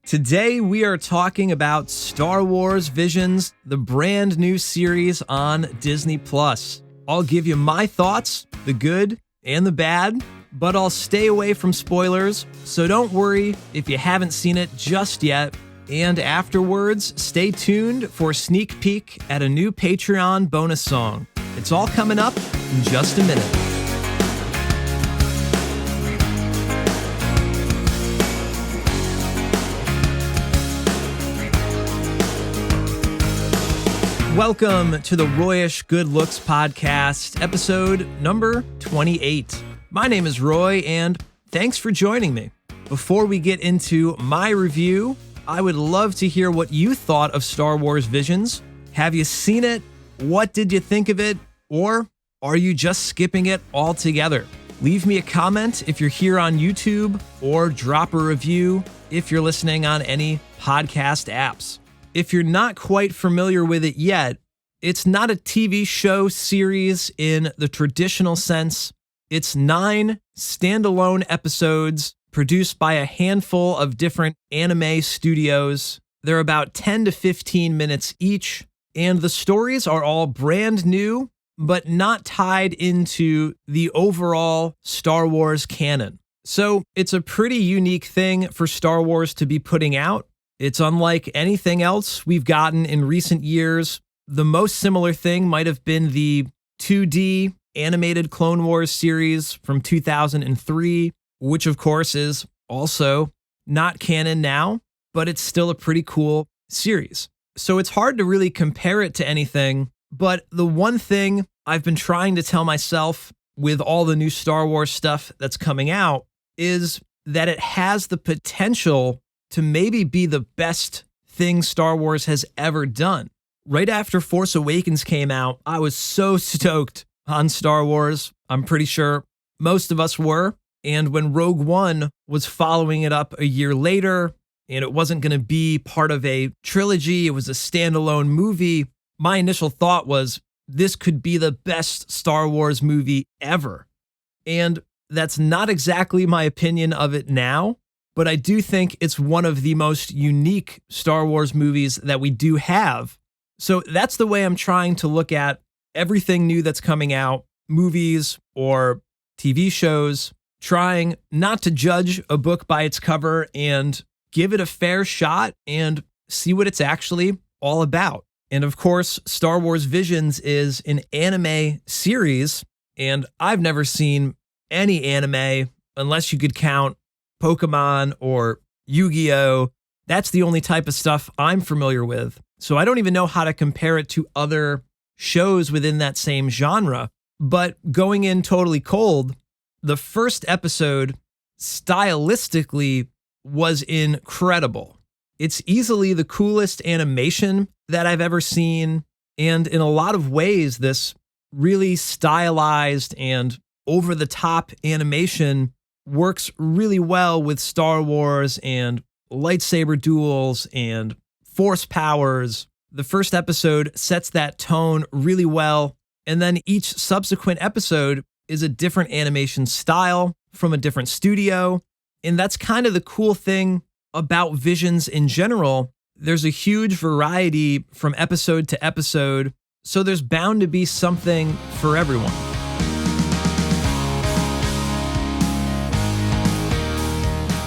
Today we are talking about Star Wars Visions, the brand new series on Disney+. I'll give you my thoughts, the good and the bad, but I'll stay away from spoilers, so don't worry if you haven't seen it just yet. And afterwards, stay tuned for a sneak peek at a new Patreon bonus song. It's all coming up in just a minute. Welcome to the Royish Good Looks Podcast, episode number 28. My name is Roy, and thanks for joining me. Before we get into my review, I would love to hear what you thought of Star Wars Visions. Have you seen it? What did you think of it? Or are you just skipping it altogether? Leave me a comment if you're here on YouTube, or drop a review if you're listening on any podcast apps. If you're not quite familiar with it yet, it's not a TV show series in the traditional sense. It's 9 standalone episodes produced by a handful of different anime studios. They're about 10 to 15 minutes each, and the stories are all brand new, but not tied into the overall Star Wars canon. So it's a pretty unique thing for Star Wars to be putting out. It's unlike anything else we've gotten in recent years. The most similar thing might have been the 2D animated Clone Wars series from 2003, which of course is also not canon now, but it's still a pretty cool series. So it's hard to really compare it to anything, but the one thing I've been trying to tell myself with all the new Star Wars stuff that's coming out is that it has the potential to maybe be the best thing Star Wars has ever done. Right after Force Awakens came out, I was so stoked on Star Wars. I'm pretty sure most of us were. And when Rogue One was following it up a year later, and it wasn't going to be part of a trilogy, it was a standalone movie, my initial thought was, this could be the best Star Wars movie ever. And that's not exactly my opinion of it now. But I do think it's one of the most unique Star Wars movies that we do have. So that's the way I'm trying to look at everything new that's coming out, movies or TV shows, trying not to judge a book by its cover and give it a fair shot and see what it's actually all about. And of course, Star Wars Visions is an anime series, and I've never seen any anime unless you could count Pokemon or Yu-Gi-Oh! That's the only type of stuff I'm familiar with. So I don't even know how to compare it to other shows within that same genre. But going in totally cold, the first episode stylistically was incredible. It's easily the coolest animation that I've ever seen. And in a lot of ways, this really stylized and over-the-top animation works really well with Star Wars and lightsaber duels and force powers. The first episode sets that tone really well, and then each subsequent episode is a different animation style from a different studio, and that's kind of the cool thing about Visions in general. There's a huge variety from episode to episode, so there's bound to be something for everyone.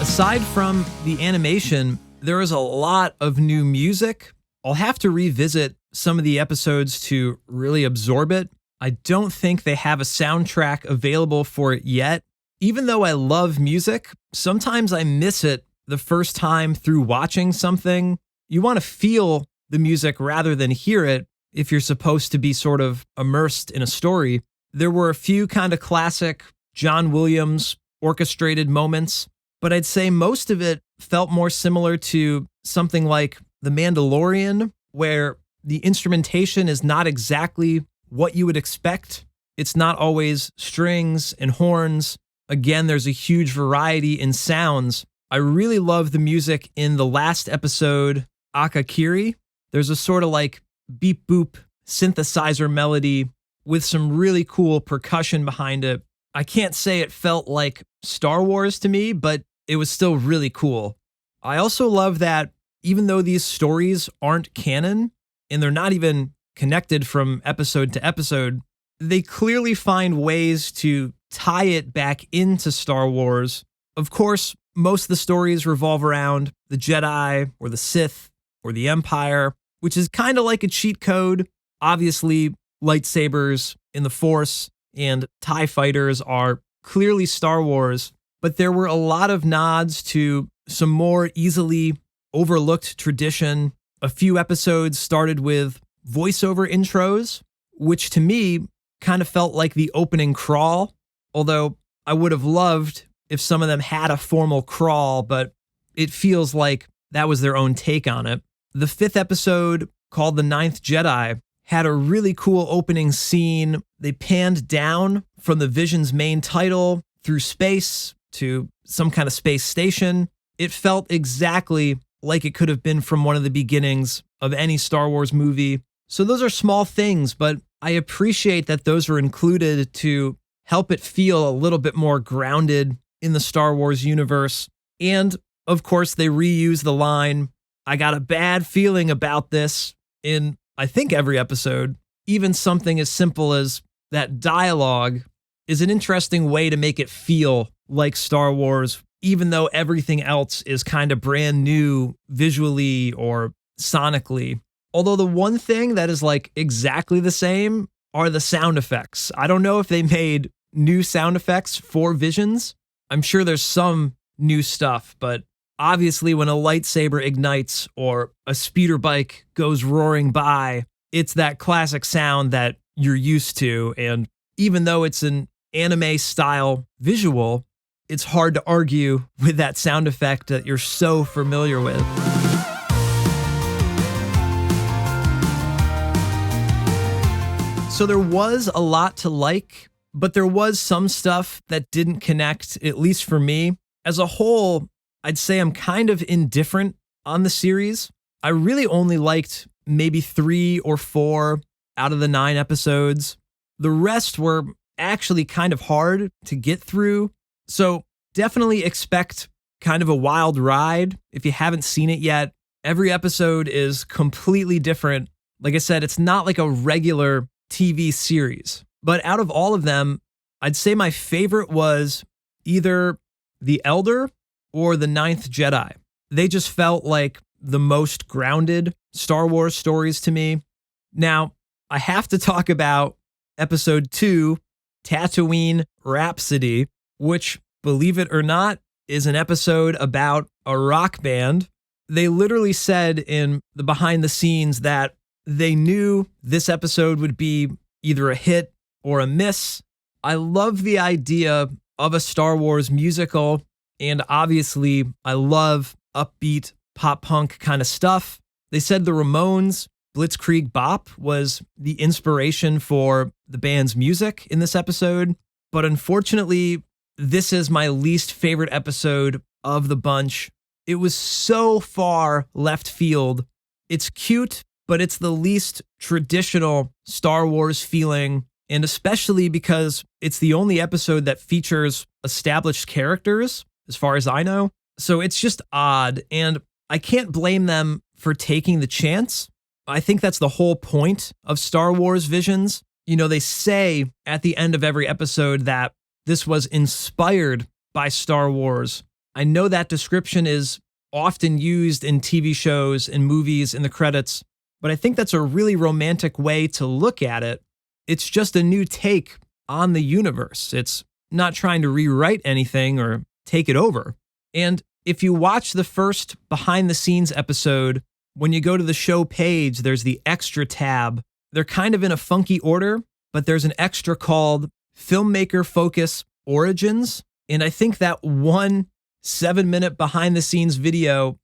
Aside from the animation, there is a lot of new music. I'll have to revisit some of the episodes to really absorb it. I don't think they have a soundtrack available for it yet. Even though I love music, sometimes I miss it the first time through watching something. You want to feel the music rather than hear it if you're supposed to be sort of immersed in a story. There were a few kind of classic John Williams orchestrated moments, but I'd say most of it felt more similar to something like The Mandalorian, where the instrumentation is not exactly what you would expect. It's not always strings and horns. Again, there's a huge variety in sounds. I really love the music in the last episode, Akakiri. There's a sort of like beep boop synthesizer melody with some really cool percussion behind it. I can't say it felt like Star Wars to me, but it was still really cool. I also love that even though these stories aren't canon and they're not even connected from episode to episode, they clearly find ways to tie it back into Star Wars. Of course, most of the stories revolve around the Jedi or the Sith or the Empire, which is kind of like a cheat code. Obviously, lightsabers in the Force and TIE fighters are clearly Star Wars, but there were a lot of nods to some more easily overlooked tradition. A few episodes started with voiceover intros, which to me kind of felt like the opening crawl, although I would have loved if some of them had a formal crawl, but it feels like that was their own take on it. The 5th episode, called The Ninth Jedi, had a really cool opening scene. They panned down from the Vision's main title through space to some kind of space station. It felt exactly like it could have been from one of the beginnings of any Star Wars movie. So those are small things, but I appreciate that those were included to help it feel a little bit more grounded in the Star Wars universe. And of course, they reuse the line, "I got a bad feeling about this," in I think every episode. Even something as simple as that dialogue is an interesting way to make it feel like Star Wars, even though everything else is kind of brand new visually or sonically. Although the one thing that is like exactly the same are the sound effects. I don't know if they made new sound effects for Visions. I'm sure there's some new stuff, but obviously when a lightsaber ignites or a speeder bike goes roaring by, it's that classic sound that you're used to. And even though it's an anime style visual, it's hard to argue with that sound effect that you're so familiar with. So there was a lot to like, but there was some stuff that didn't connect, at least for me. As a whole, I'd say I'm kind of indifferent on the series. I really only liked maybe 3 or 4 out of the 9 episodes. The rest were actually kind of hard to get through. So definitely expect kind of a wild ride if you haven't seen it yet. Every episode is completely different. Like I said, it's not like a regular TV series. But out of all of them, I'd say my favorite was either The Elder or The Ninth Jedi. They just felt like the most grounded Star Wars stories to me. Now, I have to talk about episode 2, Tatooine Rhapsody, which, believe it or not, is an episode about a rock band. They literally said in the behind the scenes that they knew this episode would be either a hit or a miss. I love the idea of a Star Wars musical, and obviously I love upbeat pop punk kind of stuff. They said the Ramones' Blitzkrieg Bop was the inspiration for the band's music in this episode, but unfortunately, this is my least favorite episode of the bunch. It was so far left field. It's cute, but it's the least traditional Star Wars feeling, and especially because it's the only episode that features established characters, as far as I know. So it's just odd, and I can't blame them for taking the chance. I think that's the whole point of Star Wars Visions. You know, they say at the end of every episode that this was inspired by Star Wars. I know that description is often used in TV shows and movies in the credits, but I think that's a really romantic way to look at it. It's just a new take on the universe. It's not trying to rewrite anything or take it over. And if you watch the first behind the scenes episode, when you go to the show page, there's the extra tab. They're kind of in a funky order, but there's an extra called Filmmaker Focus Origins. And I think that 1 7-minute behind the scenes video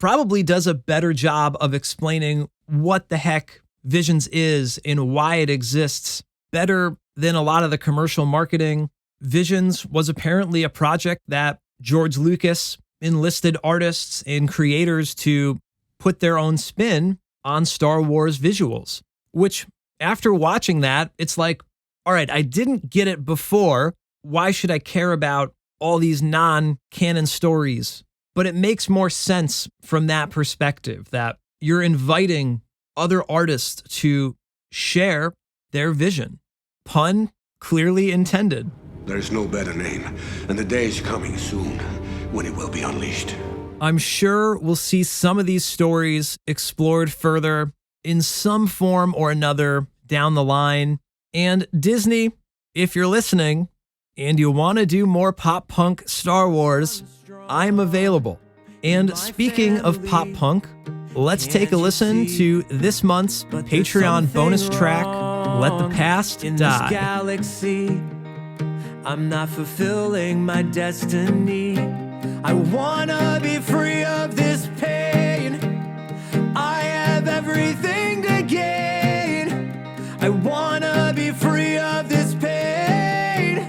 probably does a better job of explaining what the heck Visions is and why it exists better than a lot of the commercial marketing. Visions was apparently a project that George Lucas enlisted artists and creators to put their own spin on Star Wars visuals, which after watching that, it's like, all right, I didn't get it before. Why should I care about all these non-canon stories? but it makes more sense from that perspective that you're inviting other artists to share their vision. Pun clearly intended. There's no better name, and the day is coming soon when it will be unleashed. I'm sure we'll see some of these stories explored further in some form or another down the line. And Disney, if you're listening and you want to do more pop punk Star Wars, I'm available. And speaking of pop punk, let's take a listen to this month's Patreon bonus track, Let the Past Die. Galaxy, I'm not fulfilling my destiny. I wanna be free of this pain. I have everything to gain. I wanna be free of this pain.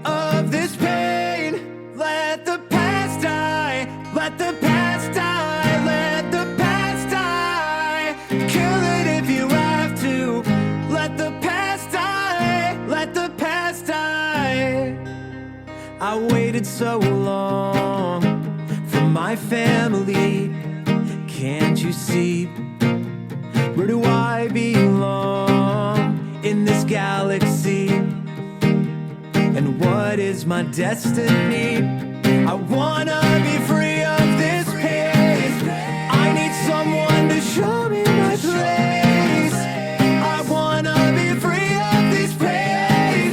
Of this pain. Let the past die. Let the past die. Let the past die. Kill it if you have to. Let the past die. Let the past die. I waited so long for my family. Can't you see? Where do I belong in this galaxy? And what is my destiny? I wanna be free of this pain. I need someone to show me my place. I wanna be free of this pain.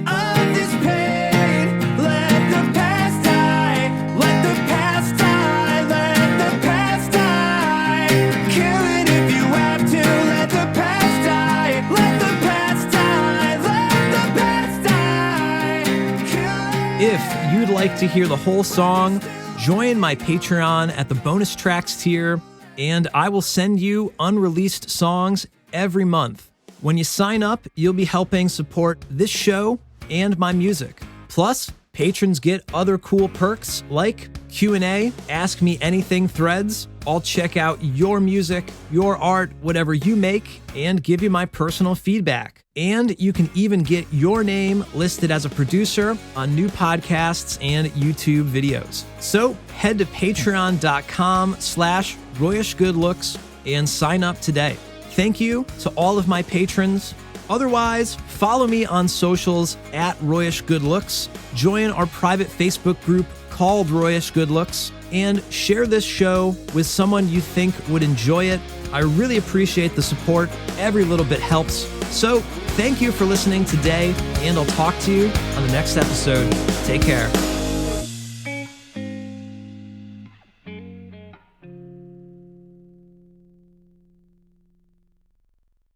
Of this pain. Let the past die. Let the past die. Let the past die. Kill it if you have to. Let the past die. Let the past die. Let the past die. Kill it. If you'd like to hear the whole song, join my Patreon at the bonus tracks tier, and I will send you unreleased songs every month. When you sign up, you'll be helping support this show and my music. Plus, patrons get other cool perks like Q&A, Ask Me Anything threads. I'll check out your music, your art, whatever you make, and give you my personal feedback. And you can even get your name listed as a producer on new podcasts and YouTube videos. So head to patreon.com/RoyishGoodLooks and sign up today. Thank you to all of my patrons. Otherwise, follow me on socials at Royish Good Looks, join our private Facebook group called Royish Good Looks, and share this show with someone you think would enjoy it. I really appreciate the support. Every little bit helps. So thank you for listening today, and I'll talk to you on the next episode. Take care.